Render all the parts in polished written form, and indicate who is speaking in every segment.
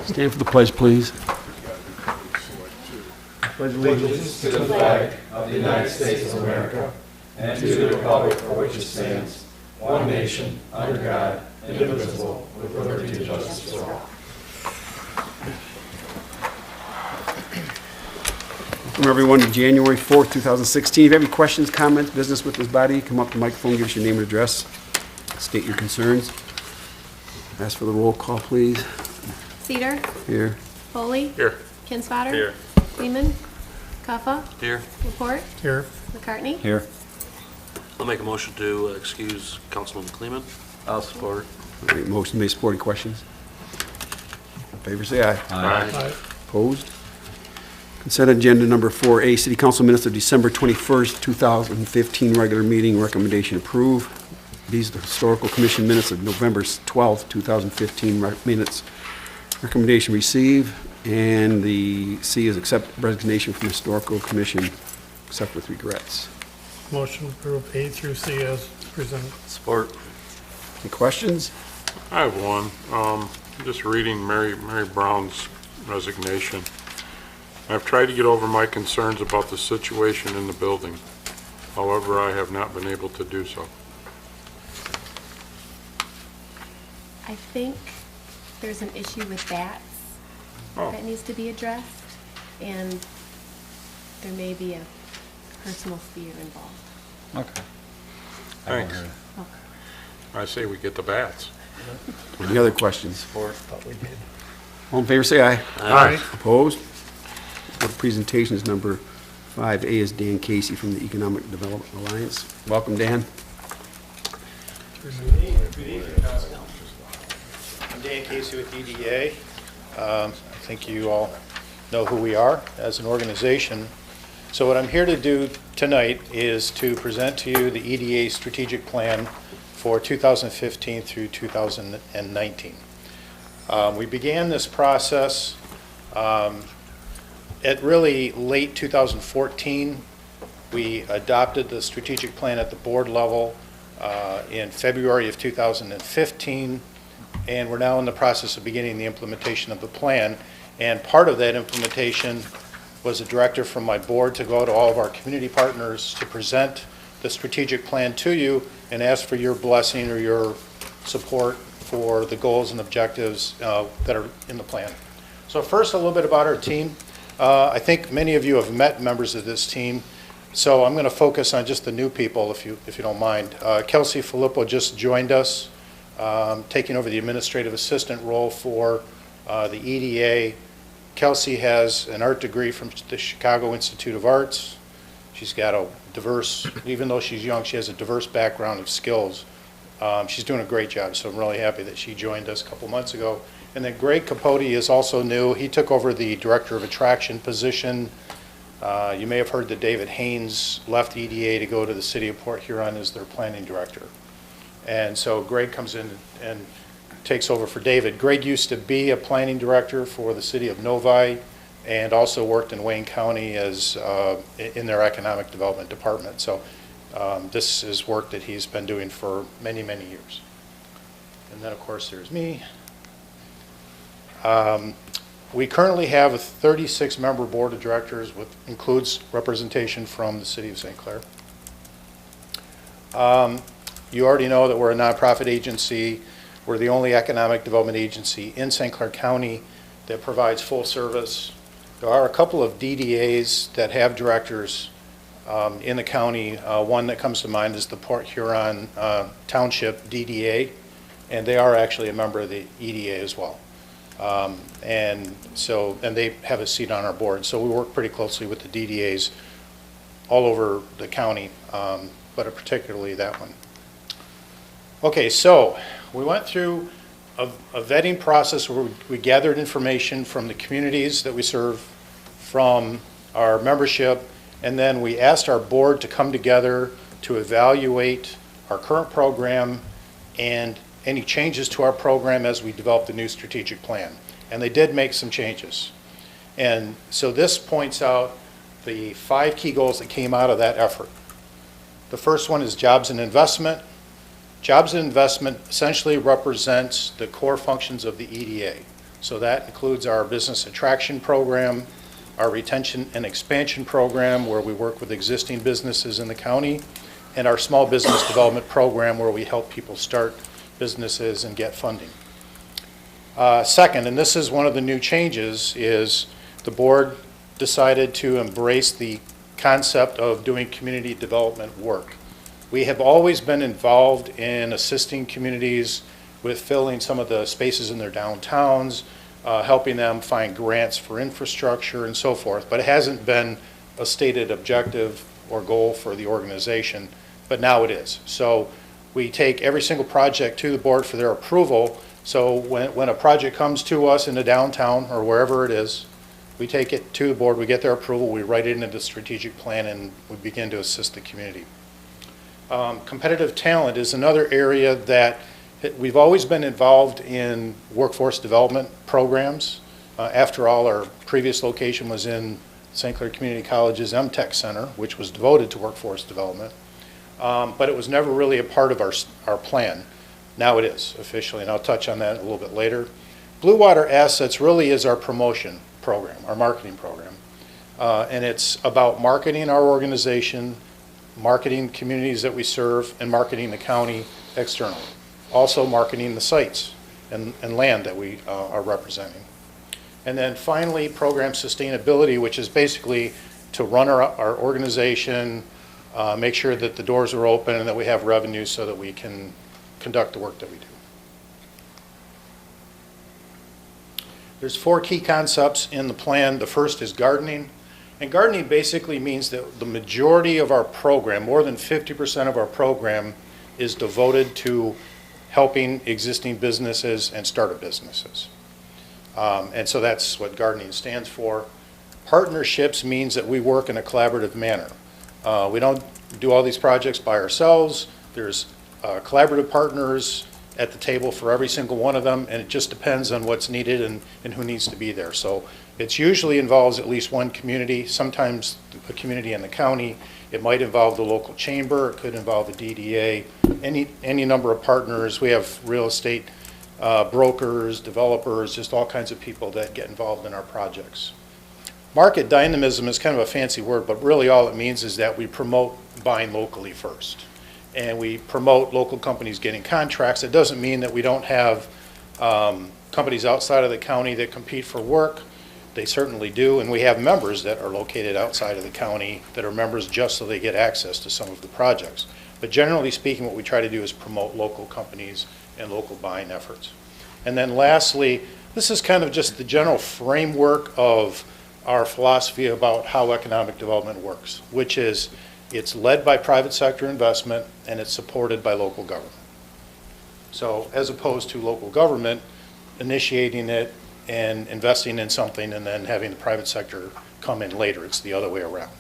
Speaker 1: Stand for the pledge, please.
Speaker 2: Pledge allegiance to the flag of the United States of America and to the republic for which it stands, one nation, under God, indivisible, with liberty and justice for all.
Speaker 1: Welcome everyone to January 4th, 2016. If you have any questions, comments, business with this body, come up to the microphone, give us your name and address, state your concerns. Ask for the roll call, please.
Speaker 3: Cedar.
Speaker 1: Here.
Speaker 3: Foley.
Speaker 4: Here.
Speaker 3: Kinsfater.
Speaker 4: Here.
Speaker 3: Lehman. Cuffa.
Speaker 4: Here.
Speaker 3: Laporte.
Speaker 4: Here.
Speaker 3: McCartney.
Speaker 1: Here.
Speaker 5: I'll make a motion to excuse Councilman Kleeman.
Speaker 4: I'll support.
Speaker 1: All right, motion made, supported. Questions? In favor, say aye.
Speaker 4: Aye.
Speaker 1: Opposed? Consent agenda number 4A, City Council minutes of December 21st, 2015, regular meeting, recommendation approved. These are the Historical Commission minutes of November 12th, 2015, minutes, recommendation received. And the C is accept resignation from Historical Commission, except with regrets.
Speaker 6: Motion approved A through C as presented.
Speaker 5: Support.
Speaker 1: Any questions?
Speaker 4: I have one. Just reading Mary Brown's resignation. I've tried to get over my concerns about the situation in the building. However, I have not been able to do so.
Speaker 3: I think there's an issue with bats that needs to be addressed, and there may be a personal fear involved.
Speaker 4: Okay. Thanks. I say we get the bats.
Speaker 1: Any other questions?
Speaker 6: Thought we did.
Speaker 1: All in favor, say aye.
Speaker 6: Aye.
Speaker 1: Opposed? The presentation is number 5A is Dan Casey from the Economic Development Alliance. Welcome, Dan.
Speaker 7: Good evening, Council. I'm Dan Casey with EDA. I think you all know who we are as an organization. So what I'm here to do tonight is to present to you the EDA strategic plan for 2015 through 2019. We began this process at really late 2014. We adopted the strategic plan at the board level in February of 2015, and we're now in the process of beginning the implementation of the plan. And part of that implementation was a directive from my board to go to all of our community partners to present the strategic plan to you and ask for your blessing or your support for the goals and objectives that are in the plan. So first, a little bit about our team. I think many of you have met members of this team, so I'm going to focus on just the new people, if you don't mind. Kelsey Filippo just joined us, taking over the administrative assistant role for the EDA. Kelsey has an art degree from the Chicago Institute of Arts. She's got a diverse, even though she's young, she has a diverse background of skills. She's doing a great job, so I'm really happy that she joined us a couple months ago. And then Greg Capote is also new. He took over the Director of Attraction position. You may have heard that David Haynes left EDA to go to the City of Port Huron as their planning director. And so Greg comes in and takes over for David. Greg used to be a planning director for the City of Novi and also worked in Wayne County as in their economic development department. So this is work that he's been doing for many, many years. And then, of course, there's me. We currently have a 36-member board of directors, which includes representation from the City of St. Clair. You already know that we're a nonprofit agency. We're the only economic development agency in St. Clair County that provides full service. There are a couple of DDAs that have directors in the county. One that comes to mind is the Port Huron Township DDA, and they are actually a member of the EDA as well. And they have a seat on our board. So we work pretty closely with the DDAs all over the county, but particularly that one. Okay, so we went through a vetting process where we gathered information from the communities that we serve, from our membership, and then we asked our board to come together to evaluate our current program and any changes to our program as we develop the new strategic plan. And they did make some changes. And so this points out the 5 key goals that came out of that effort. The first one is jobs and investment. Jobs and investment essentially represents the core functions of the EDA. So that includes our business attraction program, our retention and expansion program where we work with existing businesses in the county, and our small business development program where we help people start businesses and get funding. Second, and this is one of the new changes, is the board decided to embrace the concept of doing community development work. We have always been involved in assisting communities with filling some of the spaces in their downtowns, helping them find grants for infrastructure and so forth, but it hasn't been a stated objective or goal for the organization, but now it is. So we take every single project to the board for their approval. So when a project comes to us in the downtown or wherever it is, we take it to the board, we get their approval, we write it into the strategic plan, and we begin to assist the community. Competitive talent is another area that we've always been involved in workforce development programs. After all, our previous location was in St. Clair Community College's MTech Center, which was devoted to workforce development. But it was never really a part of our plan. Now it is officially, and I'll touch on that a little bit later. Blue Water Assets really is our promotion program, our marketing program. And it's about marketing our organization, marketing communities that we serve, and marketing the county externally. Also marketing the sites and land that we are representing. And then finally, program sustainability, which is basically to run our organization, make sure that the doors are open and that we have revenue so that we can conduct the work that we do. There's 4 key concepts in the plan. The first is gardening. And gardening basically means that the majority of our program, more than 50% of our program, is devoted to helping existing businesses and startup businesses. And so that's what gardening stands for. Partnerships means that we work in a collaborative manner. We don't do all these projects by ourselves. There's collaborative partners at the table for every single one of them, and it just depends on what's needed and who needs to be there. So it usually involves at least one community, sometimes a community in the county. It might involve the local chamber, it could involve a DDA, any number of partners. We have real estate brokers, developers, just all kinds of people that get involved in our projects. Market dynamism is kind of a fancy word, but really all it means is that we promote buying locally first. And we promote local companies getting contracts. It doesn't mean that we don't have companies outside of the county that compete for work. They certainly do, and we have members that are located outside of the county that are members just so they get access to some of the projects. But generally speaking, what we try to do is promote local companies and local buying efforts. And then lastly, this is kind of just the general framework of our philosophy about how economic development works, which is it's led by private sector investment and it's supported by local government. So as opposed to local government initiating it and investing in something and then having the private sector come in later, it's the other way around.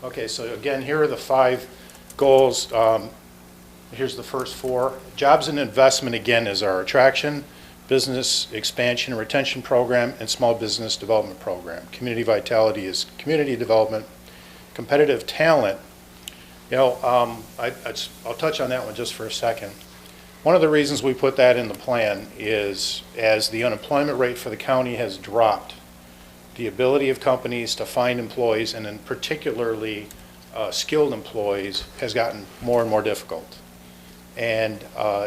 Speaker 7: Okay, so again, here are the 5 goals. Here's the first 4. Jobs and investment, again, is our attraction, business expansion and retention program, and small business development program. Community vitality is community development. Competitive talent, you know, I'll touch on that one just for a second. One of the reasons we put that in the plan is as the unemployment rate for the county has dropped, the ability of companies to find employees, and in particularly skilled employees, has gotten more and more difficult. And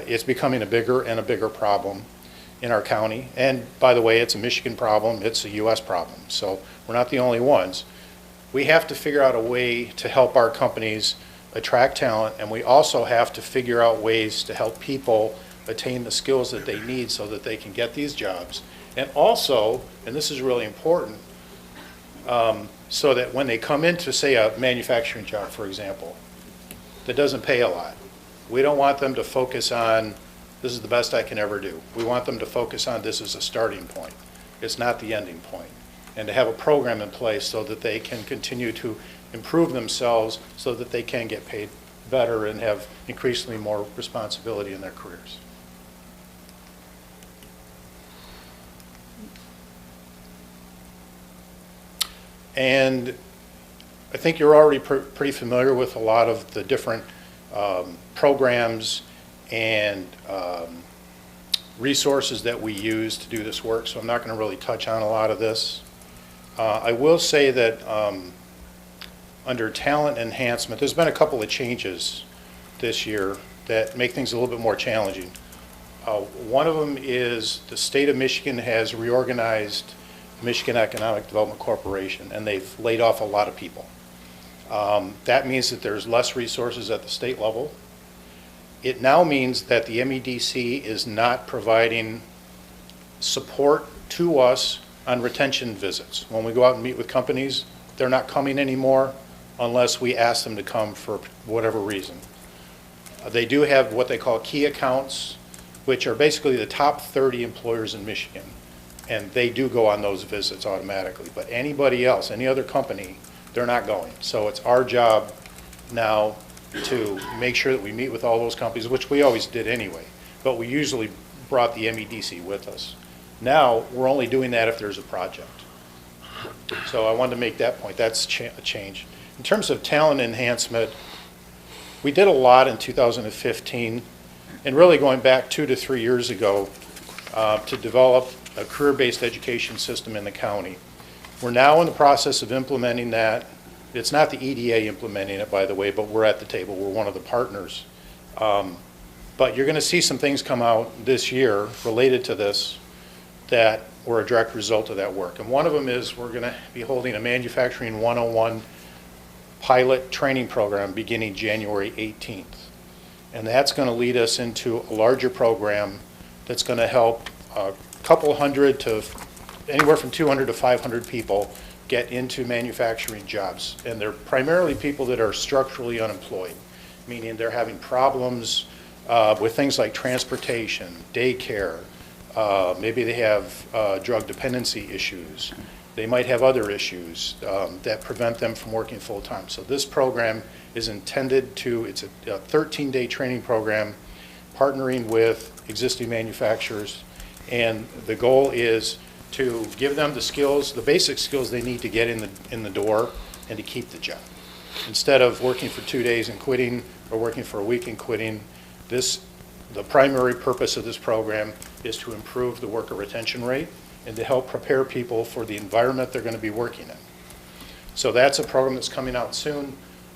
Speaker 7: it's becoming a bigger and a bigger problem in our county. And by the way, it's a Michigan problem, it's a US problem. So we're not the only ones. We have to figure out a way to help our companies attract talent, and we also have to figure out ways to help people attain the skills that they need so that they can get these jobs. And also, and this is really important, so that when they come into, say, a manufacturing job, for example, that doesn't pay a lot, we don't want them to focus on, this is the best I can ever do. We want them to focus on, this is a starting point. It's not the ending point. And to have a program in place so that they can continue to improve themselves so that they can get paid better and have increasingly more responsibility in their careers. And I think you're already pretty familiar with a lot of the different programs and resources that we use to do this work, so I'm not going to really touch on a lot of this. I will say that under talent enhancement, there's been a couple of changes this year that make things a little bit more challenging. One of them is the state of Michigan has reorganized Michigan Economic Development Corporation, and they've laid off a lot of people. That means that there's less resources at the state level. It now means that the MEDC is not providing support to us on retention visits. When we go out and meet with companies, they're not coming anymore unless we ask them to come for whatever reason. They do have what they call key accounts, which are basically the top 30 employers in Michigan, and they do go on those visits automatically. But anybody else, any other company, they're not going. So it's our job now to make sure that we meet with all those companies, which we always did anyway, but we usually brought the MEDC with us. Now, we're only doing that if there's a project. So I wanted to make that point. That's a change. In terms of talent enhancement, we did a lot in 2015, and really going back 2 to 3 years ago to develop a career-based education system in the county. We're now in the process of implementing that. It's not the EDA implementing it, by the way, but we're at the table. We're one of the partners. But you're going to see some things come out this year related to this that were a direct result of that work. And one of them is we're going to be holding a Manufacturing 101 pilot training program beginning January 18th. And that's going to lead us into a larger program that's going to help a couple hundred to anywhere from 200 to 500 people get into manufacturing jobs. And they're primarily people that are structurally unemployed, meaning they're having problems with things like transportation, daycare, maybe they have drug dependency issues. They might have other issues that prevent them from working full time. So this program is intended to, it's a 13-day training program partnering with existing manufacturers, and the goal is to give them the skills, the basic skills they need to get in the door and to keep the job. Instead of working for 2 days and quitting or working for a week and quitting, the primary purpose of this program is to improve the worker retention rate and to help prepare people for the environment they're going to be working in. So that's a program that's coming out soon.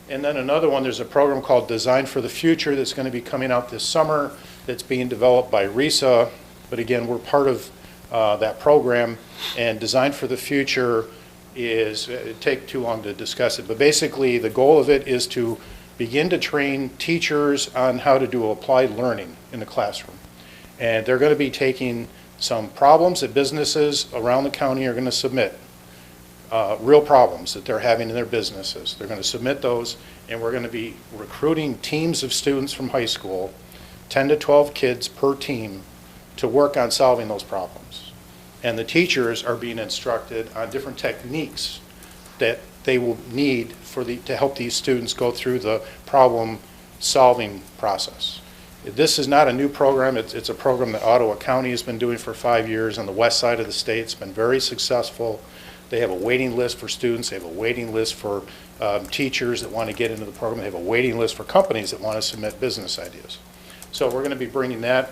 Speaker 7: And then another one, there's a program called Design for the Future that's going to be coming out this summer that's being developed by RISA. But again, we're part of that program. And Design for the Future is, it'd take too long to discuss it, but basically the goal of it is to begin to train teachers on how to do applied learning in the classroom. And they're going to be taking some problems that businesses around the county are going to submit, real problems that they're having in their businesses. They're going to submit those, and we're going to be recruiting teams of students from high school, 10 to 12 kids per team, to work on solving those problems. And the teachers are being instructed on different techniques that they will need to help these students go through the problem-solving process. This is not a new program. It's a program that Ottawa County has been doing for 5 years on the west side of the state. It's been very successful. They have a waiting list for students. They have a waiting list for teachers that want to get into the program. They have a waiting list for companies that want to submit business ideas. So we're going to be bringing that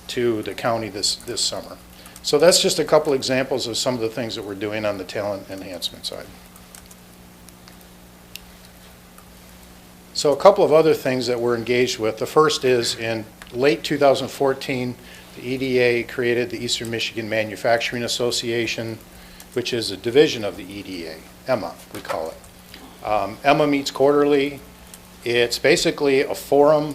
Speaker 7: to the county this summer. So that's just a couple examples of some of the things that we're doing on the talent enhancement side. So a couple of other things that we're engaged with. The first is in late 2014, the EDA created the Eastern Michigan Manufacturing Association, which is a division of the EDA, EMA, we call it. EMA meets quarterly. It's basically a forum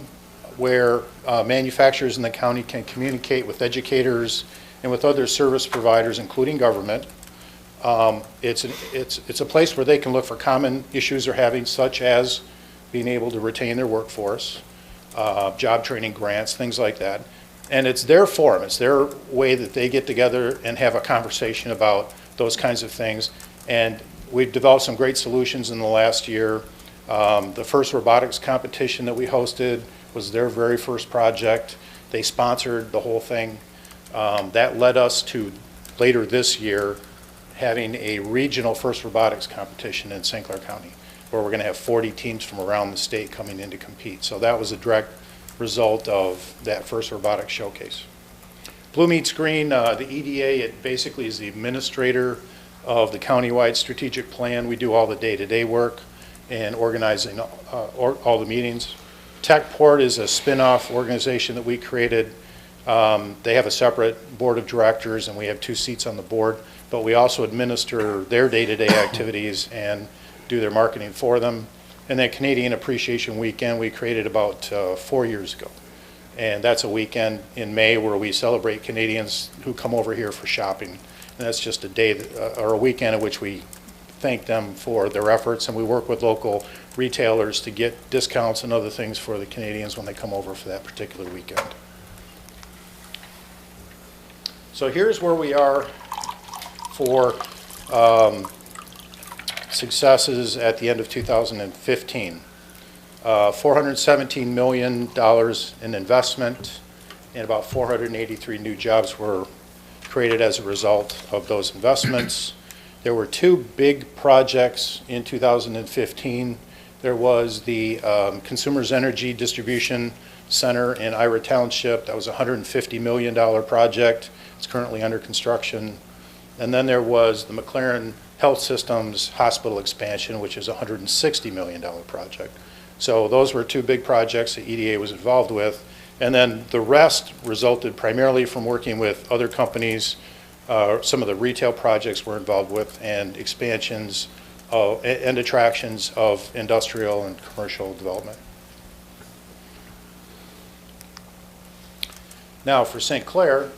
Speaker 7: where manufacturers in the county can communicate with educators and with other service providers, including government. It's a place where they can look for common issues they're having, such as being able to retain their workforce, job training grants, things like that. And it's their forum. It's their way that they get together and have a conversation about those kinds of things. And we've developed some great solutions in the last year. The first robotics competition that we hosted was their very first project. They sponsored the whole thing. That led us to, later this year, having a regional first robotics competition in St. Clair County, where we're going to have 40 teams from around the state coming in to compete. So that was a direct result of that first robotics showcase. Blue meets green, the EDA, it basically is the administrator of the countywide strategic plan. We do all the day-to-day work and organizing all the meetings. TechPort is a spin-off organization that we created. They have a separate board of directors, and we have 2 seats on the board, but we also administer their day-to-day activities and do their marketing for them. And then Canadian Appreciation Weekend, we created about 4 years ago. And that's a weekend in May where we celebrate Canadians who come over here for shopping. And that's just a day or a weekend in which we thank them for their efforts, and we work with local retailers to get discounts and other things for the Canadians when they come over for that particular weekend. So here's where we are for successes at the end of 2015. $417 million in investment, and about 483 new jobs were created as a result of those investments. There were 2 big projects in 2015. There was the Consumers Energy Distribution Center in Ira Township. That was a $150 million project. It's currently under construction. And then there was the McLaren Health Systems Hospital expansion, which is a $160 million project. So those were 2 big projects that EDA was involved with. And then the rest resulted primarily from working with other companies. Some of the retail projects we're involved with, and expansions and attractions of industrial and commercial development. Now for St. Clair,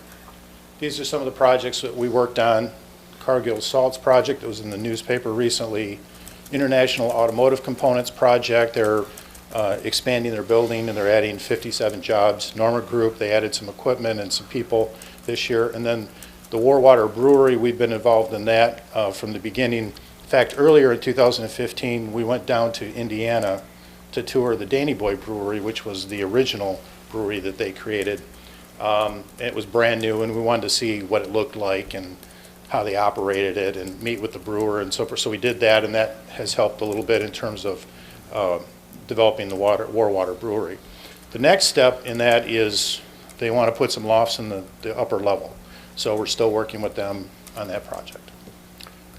Speaker 7: these are some of the projects that we worked on. Cargill Salts project that was in the newspaper recently. International Automotive Components project, they're expanding their building and they're adding 57 jobs. Norma Group, they added some equipment and some people this year. And then the Warwater Brewery, we've been involved in that from the beginning. In fact, earlier in 2015, we went down to Indiana to tour the Danny Boy Brewery, which was the original brewery that they created. It was brand new, and we wanted to see what it looked like and how they operated it and meet with the brewer and so forth. So we did that, and that has helped a little bit in terms of developing the Warwater Brewery. The next step in that is they want to put some lofts in the upper level. So we're still working with them on that project.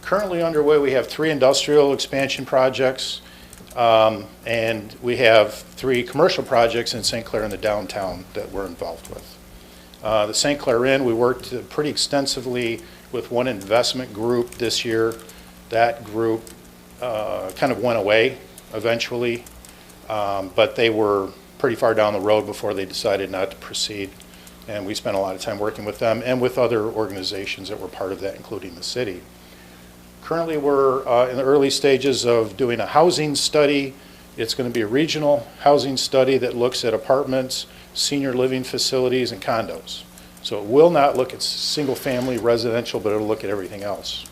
Speaker 7: Currently underway, we have 3 industrial expansion projects, and we have 3 commercial projects in St. Clair in the downtown that we're involved with. The St. Clair Inn, we worked pretty extensively with one investment group this year. That group kind of went away eventually, but they were pretty far down the road before they decided not to proceed. And we spent a lot of time working with them and with other organizations that were part of that, including the city. Currently, we're in the early stages of doing a housing study. It's going to be a regional housing study that looks at apartments, senior living facilities, and condos. So it will not look at single-family residential, but it'll look at everything else.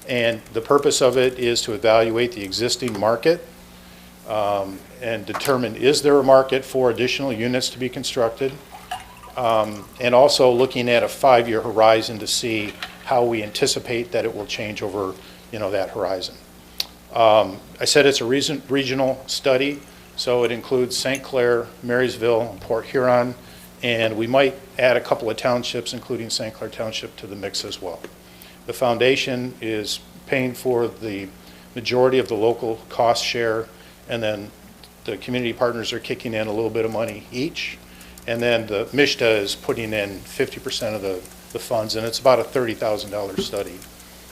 Speaker 7: And the purpose of it is to evaluate the existing market and determine, is there a market for additional units to be constructed? And also looking at a 5-year horizon to see how we anticipate that it will change over, that horizon. I said it's a regional study, so it includes St. Clair, Marysville, and Port Huron, and we might add a couple of townships, including St. Clair Township, to the mix as well. The foundation is paying for the majority of the local cost share, and then the community partners are kicking in a little bit of money each. And then the MISTA is putting in 50% of the funds, and it's about a $30,000 study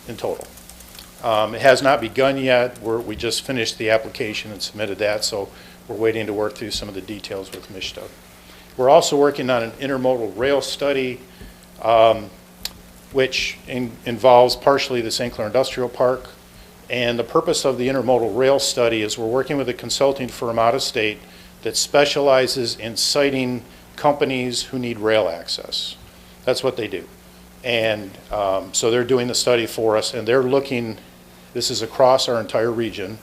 Speaker 7: in total. It has not begun yet. We just finished the application and submitted that, so we're waiting to work through some of the details with MISTA. We're also working on an intermodal rail study, which involves partially the St. Clair Industrial Park. And the purpose of the intermodal rail study is we're working with a consulting firm out of state that specializes in siting companies who need rail access. That's what they do. And so they're doing the study for us, and they're looking, this is across our entire region,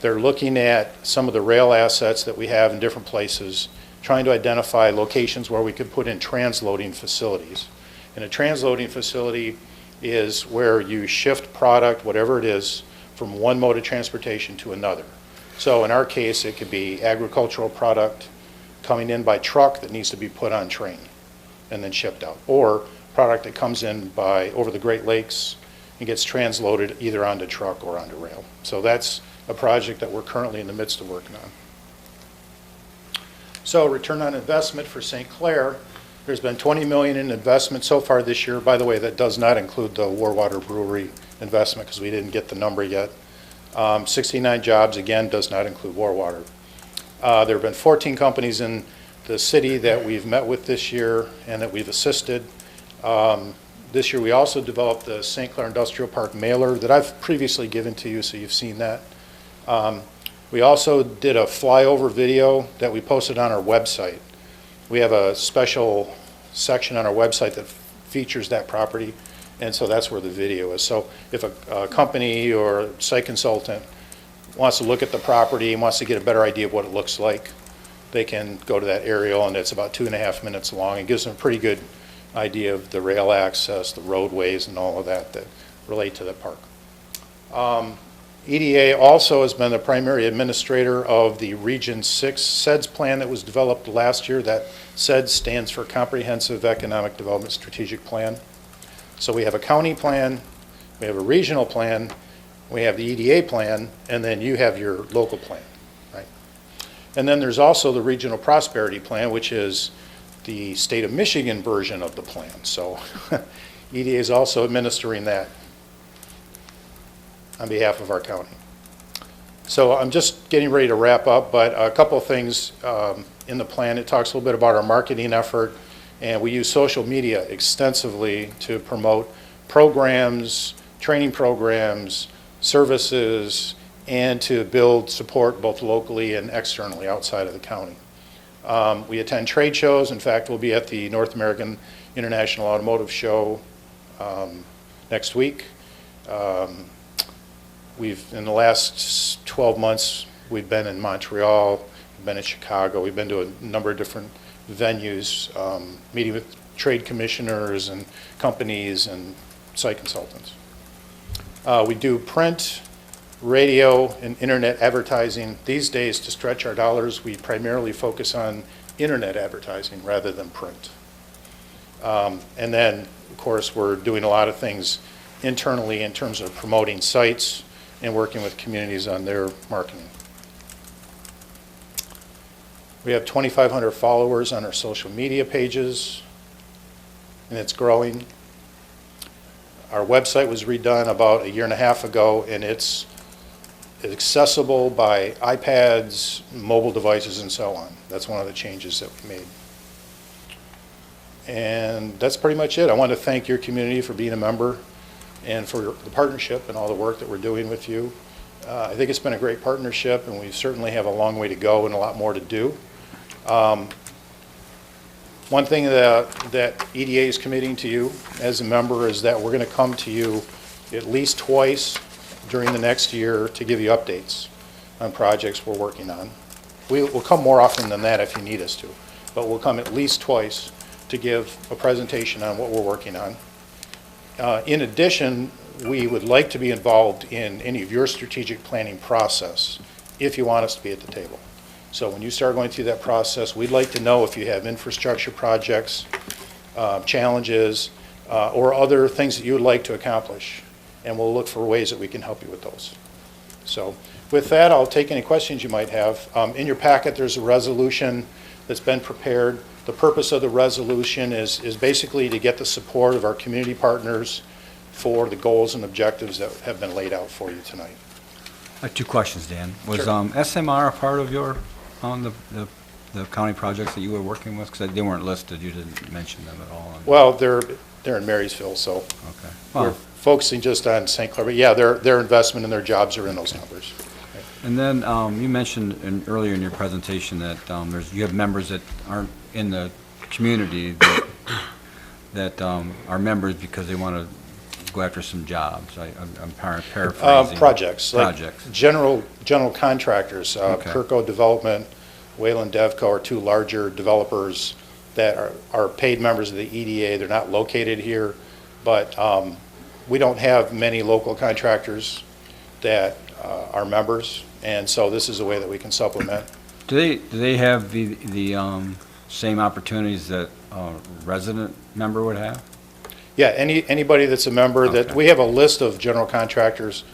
Speaker 7: they're looking at some of the rail assets that we have in different places, trying to identify locations where we could put in transloading facilities. And a transloading facility is where you shift product, whatever it is, from one mode of transportation to another. So in our case, it could be agricultural product coming in by truck that needs to be put on train and then shipped out. Or product that comes in by over the Great Lakes and gets transloaded either onto truck or onto rail. So that's a project that we're currently in the midst of working on. So return on investment for St. Clair, there's been $20 million in investment so far this year. By the way, that does not include the Warwater Brewery investment because we didn't get the number yet. 69 jobs, again, does not include Warwater. There have been 14 companies in the city that we've met with this year and that we've assisted. This year we also developed the St. Clair Industrial Park mailer that I've previously given to you, so you've seen that. We also did a flyover video that we posted on our website. We have a special section on our website that features that property, and so that's where the video is. So if a company or a site consultant wants to look at the property and wants to get a better idea of what it looks like, they can go to that aerial, and it's about 2.5 minutes long. It gives them a pretty good idea of the rail access, the roadways, and all of that that relate to the park. EDA also has been the primary administrator of the Region 6 SEDS plan that was developed last year. That SEDS stands for Comprehensive Economic Development Strategic Plan. So we have a county plan, we have a regional plan, we have the EDA plan, and then you have your local plan, right? And then there's also the Regional Prosperity Plan, which is the state of Michigan version of the plan. So EDA is also administering that on behalf of our county. So I'm just getting ready to wrap up, but a couple of things in the plan. It talks a little bit about our marketing effort, and we use social media extensively to promote programs, training programs, services, and to build support both locally and externally outside of the county. We attend trade shows. In fact, we'll be at the North American International Automotive Show next week. In the last 12 months, we've been in Montreal, we've been in Chicago, we've been to a number of different venues, meeting with trade commissioners and companies and site consultants. We do print, radio, and internet advertising. These days, to stretch our dollars, we primarily focus on internet advertising rather than print. And then, of course, we're doing a lot of things internally in terms of promoting sites and working with communities on their marketing. We have 2,500 followers on our social media pages, and it's growing. Our website was redone about 1.5 years ago, and it's accessible by iPads, mobile devices, and so on. That's one of the changes that we made. And that's pretty much it. I want to thank your community for being a member and for the partnership and all the work that we're doing with you. I think it's been a great partnership, and we certainly have a long way to go and a lot more to do. One thing that EDA is committing to you as a member is that we're going to come to you at least twice during the next year to give you updates on projects we're working on. We'll come more often than that if you need us to, but we'll come at least twice to give a presentation on what we're working on. In addition, we would like to be involved in any of your strategic planning process if you want us to be at the table. So when you start going through that process, we'd like to know if you have infrastructure projects, challenges, or other things that you would like to accomplish, and we'll look for ways that we can help you with those. So with that, I'll take any questions you might have. In your packet, there's a resolution that's been prepared. The purpose of the resolution is basically to get the support of our community partners for the goals and objectives that have been laid out for you tonight.
Speaker 8: I have 2 questions, Dan. Was
Speaker 7: Sure.
Speaker 8: SMR a part of your, the county projects that you were working with? Because they weren't listed, you didn't mention them at all.
Speaker 7: Well, they're in Marysville, so
Speaker 8: Okay.
Speaker 7: we're
Speaker 8: Well,
Speaker 7: focusing just on St. Clair. But yeah, their investment and their jobs are in those numbers.
Speaker 8: and then you mentioned earlier in your presentation that you have members that aren't in the community that are members because they want to go after some jobs. I'm paraphrasing.
Speaker 7: Projects.
Speaker 8: Projects.
Speaker 7: Like general contractors.
Speaker 8: Okay.
Speaker 7: Kirko Development, Wayland Devco are 2 larger developers that are paid members of the EDA. They're not located here, but we don't have many local contractors that are members, and so this is a way that we can supplement.
Speaker 8: Do they have the same opportunities that a resident member would have?
Speaker 7: Yeah, anybody that's a member, that
Speaker 8: Okay.
Speaker 7: we have a list of general contractors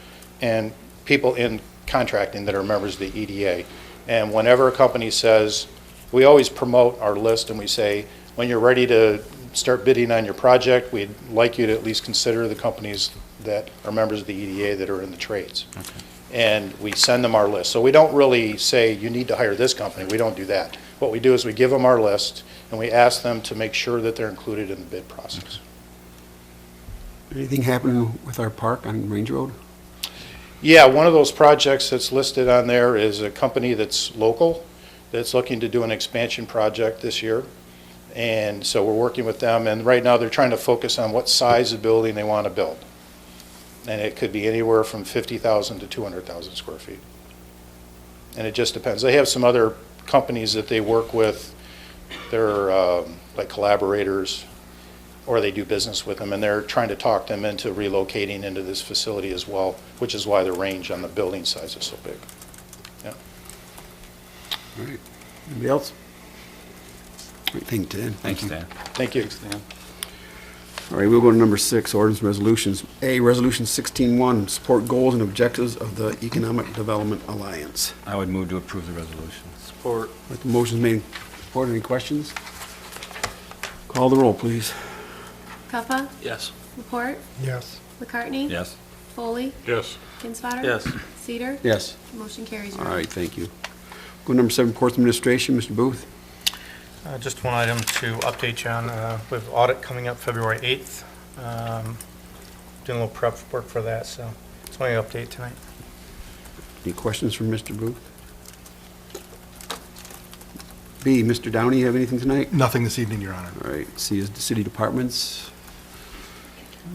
Speaker 7: and people in contracting that are members of the EDA. And whenever a company says, we always promote our list and we say, when you're ready to start bidding on your project, we'd like you to at least consider the companies that are members of the EDA that are in the trades. And we send them our list. So we don't really say, you need to hire this company. We don't do that. What we do is we give them our list and we ask them to make sure that they're included in the bid process.
Speaker 1: Anything happening with our park on Range Road?
Speaker 7: Yeah, one of those projects that's listed on there is a company that's local, that's looking to do an expansion project this year. And so we're working with them, and right now they're trying to focus on what size of building they want to build. And it could be anywhere from 50,000 to 200,000 square feet. And it just depends. They have some other companies that they work with. They're like collaborators, or they do business with them, and they're trying to talk them into relocating into this facility as well, which is why the range on the building size is so big. Yeah.
Speaker 1: All right. Anybody else? Great, thank you, Dan.
Speaker 8: Thanks, Dan.
Speaker 7: Thank you.
Speaker 1: All right, we'll go to number 6, ordinance resolutions. A, Resolution 16-1, support goals and objectives of the Economic Development Alliance.
Speaker 8: I would move to approve the resolution.
Speaker 5: Support.
Speaker 1: With the motions made, support, any questions? Call the roll, please.
Speaker 3: Cuffa?
Speaker 5: Yes.
Speaker 3: Laporte?
Speaker 6: Yes.
Speaker 3: McCartney?
Speaker 8: Yes.
Speaker 3: Foley?
Speaker 4: Yes.
Speaker 3: Kinsfater?
Speaker 5: Yes.
Speaker 3: Cedar?
Speaker 1: Yes.
Speaker 3: Motion carries.
Speaker 1: All right, thank you. Go to number 7, Courts Administration, Mr. Booth.
Speaker 9: Just one item to update you on, with audit coming up February 8th. Doing a little prep work for that, so it's my update tonight.
Speaker 1: Any questions from Mr. Booth? B, Mr. Downey, you have anything tonight?
Speaker 10: Nothing this evening, Your Honor.
Speaker 1: All right, C is the city departments.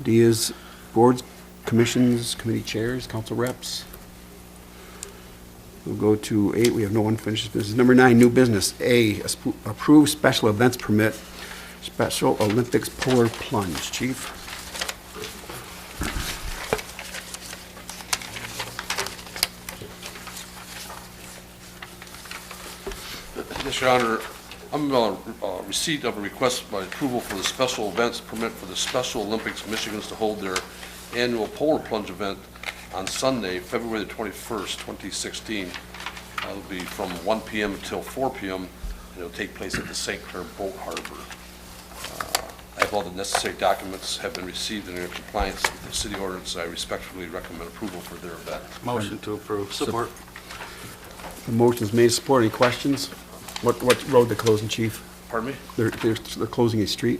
Speaker 1: D is boards, commissions, committee chairs, council reps. We'll go to 8, we have no unfinished business. Number 9, new business. A, approve special events permit, Special Olympics polar plunge. Chief?
Speaker 11: Yes, Your Honor, I'm on receipt of a request by approval for the special events permit for the Special Olympics Michigans to hold their annual polar plunge event on Sunday, February the 21st, 2016. It'll be from 1 p.m. until 4 p.m., and it'll take place at the St. Clair Boat Harbor. I have all the necessary documents have been received and are in compliance with the city ordinance. I respectfully recommend approval for their event.
Speaker 5: Motion to approve. Support.
Speaker 1: The motion's made, support. Any questions? What road they're closing, Chief?
Speaker 11: Pardon me?
Speaker 1: They're closing a street?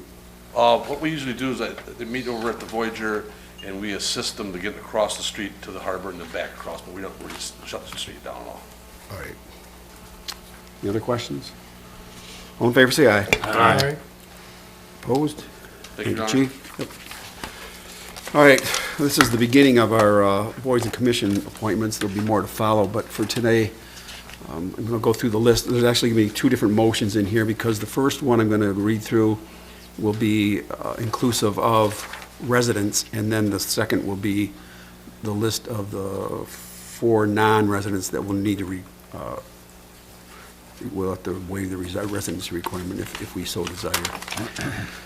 Speaker 11: What we usually do is they meet over at the Voyager, and we assist them to get across the street to the harbor and then back across, but we don't really shut the street down at all.
Speaker 1: All right. Any other questions? All in favor, say aye.
Speaker 6: Aye.
Speaker 1: Opposed?
Speaker 11: Thank you, Your Honor.
Speaker 1: Chief. Yep. All right, this is the beginning of our boards and commission appointments. There'll be more to follow, but for today, I'm going to go through the list. There's actually going to be 2 different motions in here, because the first one I'm going to read through will be inclusive of residents, and then the second will be the list of the 4 non-residents that will need to we'll have to waive the residency requirement if we so desire.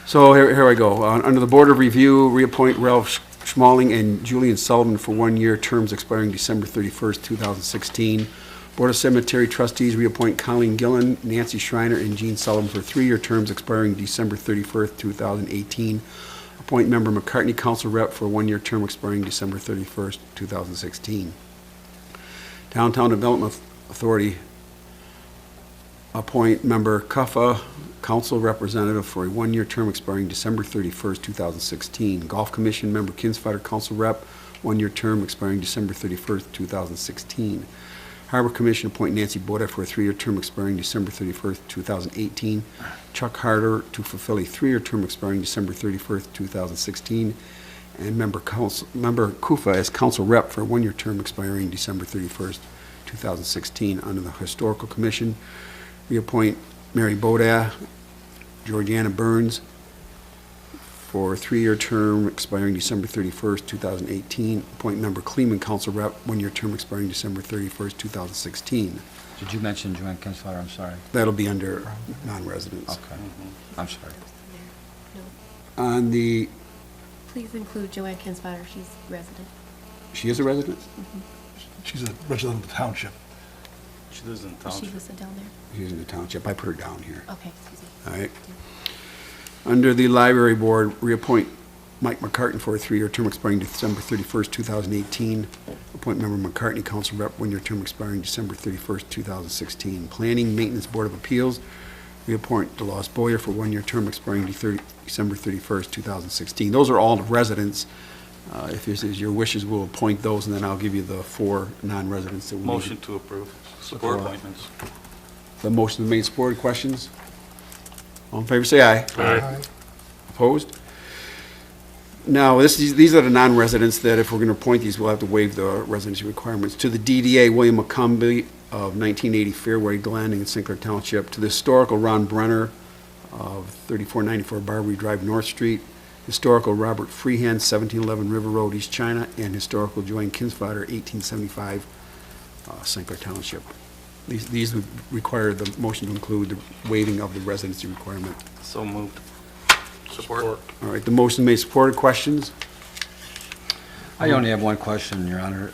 Speaker 1: So here I go. Under the Board of Review, reappoint Ralph Schmalling and Julian Sullivan for 1-year terms expiring December 31st, 2016. Board of Cemetery Trustees, reappoint Colleen Gillen, Nancy Schreiner, and Jean Sullivan for 3-year terms expiring December 31st, 2018. Appoint member McCartney, council rep, for a 1-year term expiring December 31st, 2016. Downtown Development Authority, appoint member Cuffa, council representative, for a 1-year term expiring December 31st, 2016. Golf Commission member Kinsfater, council rep, 1-year term expiring December 31st, 2016. Harbor Commission, appoint Nancy Boda for a 3-year term expiring December 31st, 2018. Chuck Harder to fulfill a 3-year term expiring December 31st, 2016. And member Kufa as council rep for a 1-year term expiring December 31st, 2016. Under the Historical Commission, reappoint Mary Boda, Georgiana Burns for a 3-year term expiring December 31st, 2018. Appoint member Kleeman, council rep, 1-year term expiring December 31st, 2016.
Speaker 8: Did you mention Joanne Kinsfater? I'm sorry.
Speaker 1: That'll be under non-residents.
Speaker 8: Okay. I'm sorry.
Speaker 1: On the
Speaker 3: please include Joanne Kinsfater, she's resident.
Speaker 1: She is a resident?
Speaker 10: She's a resident of the township.
Speaker 5: She lives in the
Speaker 3: Is she
Speaker 5: township.
Speaker 3: listed down there?
Speaker 1: She's in the township. I put her down here.
Speaker 3: Okay, excuse me.
Speaker 1: All right. Under the Library Board, reappoint Mike McCartney for a 3-year term expiring December 31st, 2018. Appoint member McCartney, council rep, 1-year term expiring December 31st, 2016. Planning Maintenance Board of Appeals, reappoint DeLoss Boyer for 1-year term expiring December 31st, 2016. Those are all the residents. If this is your wishes, we'll appoint those, and then I'll give you the 4 non-residents that we need.
Speaker 5: Motion to approve. Support appointments.
Speaker 1: The motion is made, supported. Questions? All in favor, say aye.
Speaker 6: Aye.
Speaker 1: Opposed? Now, these are the non-residents that if we're going to appoint these, we'll have to waive the residency requirements. To the DDA, William McCumbee of 1980 Fairway Glen in St. Clair Township. To the Historical, Ron Brenner of 3494 Barbary Drive, North Street. Historical, Robert Freehand, 1711 River Road, East China. And Historical, Joanne Kinsfater, 1875 St. Clair Township. These would require the motion to include the waiving of the residency requirement.
Speaker 5: So moved. Support.
Speaker 1: All right, the motion made, supported. Questions?
Speaker 8: I only have one question, Your Honor.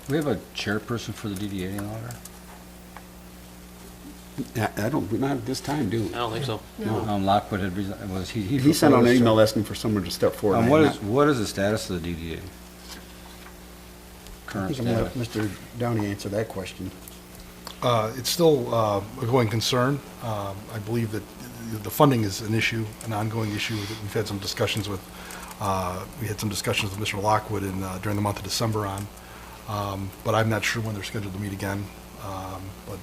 Speaker 8: We have a chairperson for the DDA in order?
Speaker 1: I don't, not at this time, do we?
Speaker 5: I don't think so.
Speaker 3: No.
Speaker 8: Lockwood had, was he?
Speaker 1: He sent out an email asking for someone to step forward.
Speaker 8: What is the status of the DDA?
Speaker 1: I
Speaker 8: Current
Speaker 1: think I'm gonna
Speaker 8: status?
Speaker 1: let Mr. Downey answer that question.
Speaker 10: It's still a going concern. I believe that the funding is an issue, an ongoing issue that we've had some discussions with. We had some discussions with Mr. Lockwood during the month of December on, but I'm not sure when they're scheduled to meet again. But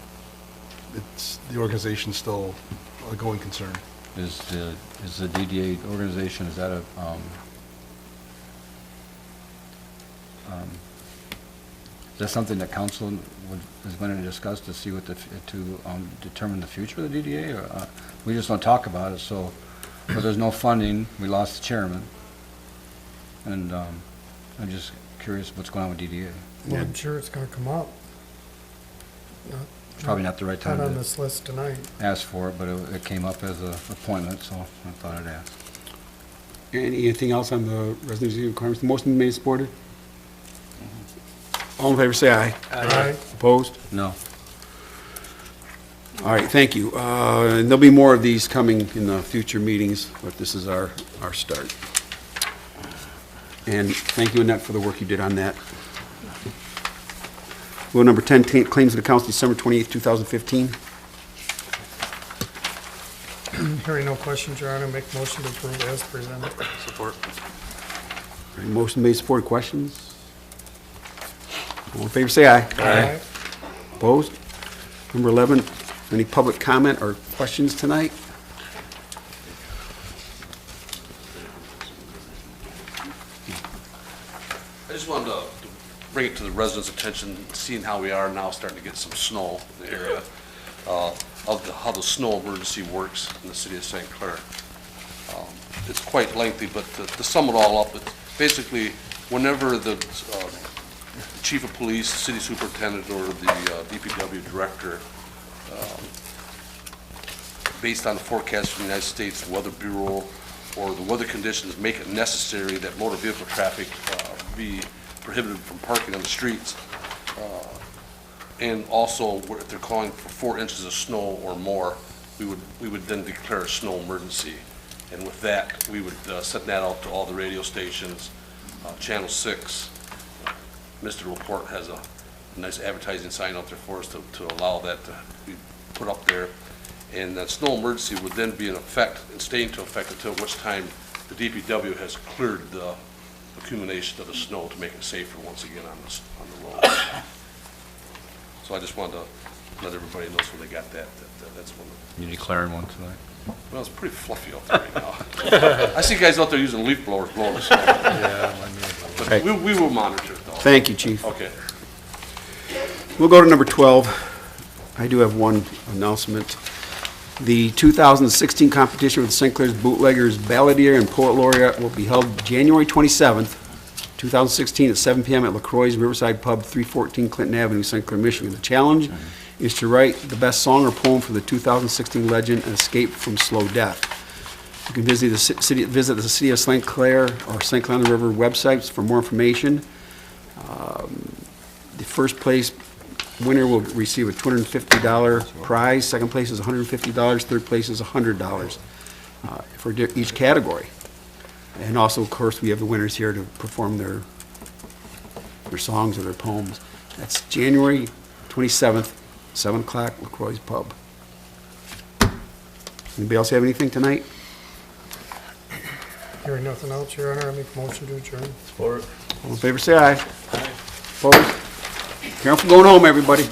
Speaker 10: the organization's still a going concern.
Speaker 8: Is the DDA organization, is that a, is that something that council is going to discuss to see what to determine the future of the DDA? Or, we just don't talk about it, so, but there's no funding, we lost the chairman. And I'm just curious what's going on with DDA.
Speaker 6: Well, I'm sure it's gonna come up.
Speaker 8: Probably not the right time
Speaker 6: Not on
Speaker 8: to
Speaker 6: this list tonight.
Speaker 8: ask for it, but it came up as an appointment, so I thought I'd ask.
Speaker 1: Anything else on the residency requirements? The motion made, supported? All in favor, say aye.
Speaker 6: Aye.
Speaker 1: Opposed?
Speaker 8: No.
Speaker 1: All right, thank you. And there'll be more of these coming in the future meetings, but this is our start. And thank you, Annette, for the work you did on that. Rule number 10, claims of the council, December 28th, 2015.
Speaker 6: Hearing no questions, Your Honor, make motion to approve as presented.
Speaker 5: Support.
Speaker 1: All right, motion made, supported. Questions? All in favor, say aye.
Speaker 6: Aye.
Speaker 1: Opposed? Number 11, any public comment or questions tonight?
Speaker 11: I just wanted to bring it to the residents' attention, seeing how we are now starting to get some snow in the area, of how the snow emergency works in the city of St. Clair. It's quite lengthy, but to sum it all up, it's basically whenever the chief of police, city superintendent, or the DPW director, based on the forecast from the United States Weather Bureau or the weather conditions, make it necessary that motor vehicle traffic be prohibited from parking on the streets. And also, if they're calling for 4 inches of snow or more, we would then declare a snow emergency. And with that, we would send that out to all the radio stations, Channel 6. Mr. Report has a nice advertising sign out there for us to allow that to be put up there. And that snow emergency would then be in effect and stay into effect until which time the DPW has cleared the accumulation of the snow to make it safer once again on the roads. So I just wanted to let everybody know so they got that's one of
Speaker 8: You declaring one tonight?
Speaker 11: well, it's pretty fluffy out there right now. I see guys out there using leaf blowers blowing the snow. But
Speaker 1: Okay.
Speaker 11: we will monitor it though.
Speaker 1: Thank you, Chief.
Speaker 11: Okay.
Speaker 1: We'll go to number 12. I do have one announcement. The 2016 competition with St. Clair's Bootleggers Balladeer and Poet Laureate will be held January 27th, 2016 at 7 p.m. at LaCroix's Riverside Pub, 314 Clinton Avenue, St. Clair, Michigan. The challenge is to write the best song or poem for the 2016 legend, An Escape from Slow Death. You can visit the City of St. Clair or St. Clair on the River websites for more information. The first place winner will receive a $250 prize. Second place is $150. Third place is $100 for each category. And also, of course, we have the winners here to perform their songs or their poems. That's January 27th, 7 o'clock, LaCroix's Pub. Anybody else have anything tonight?
Speaker 6: Hearing nothing else, Your Honor, I make a motion to adjourn.
Speaker 1: All in favor, say aye. Aye. Opposed? Careful going home, everybody.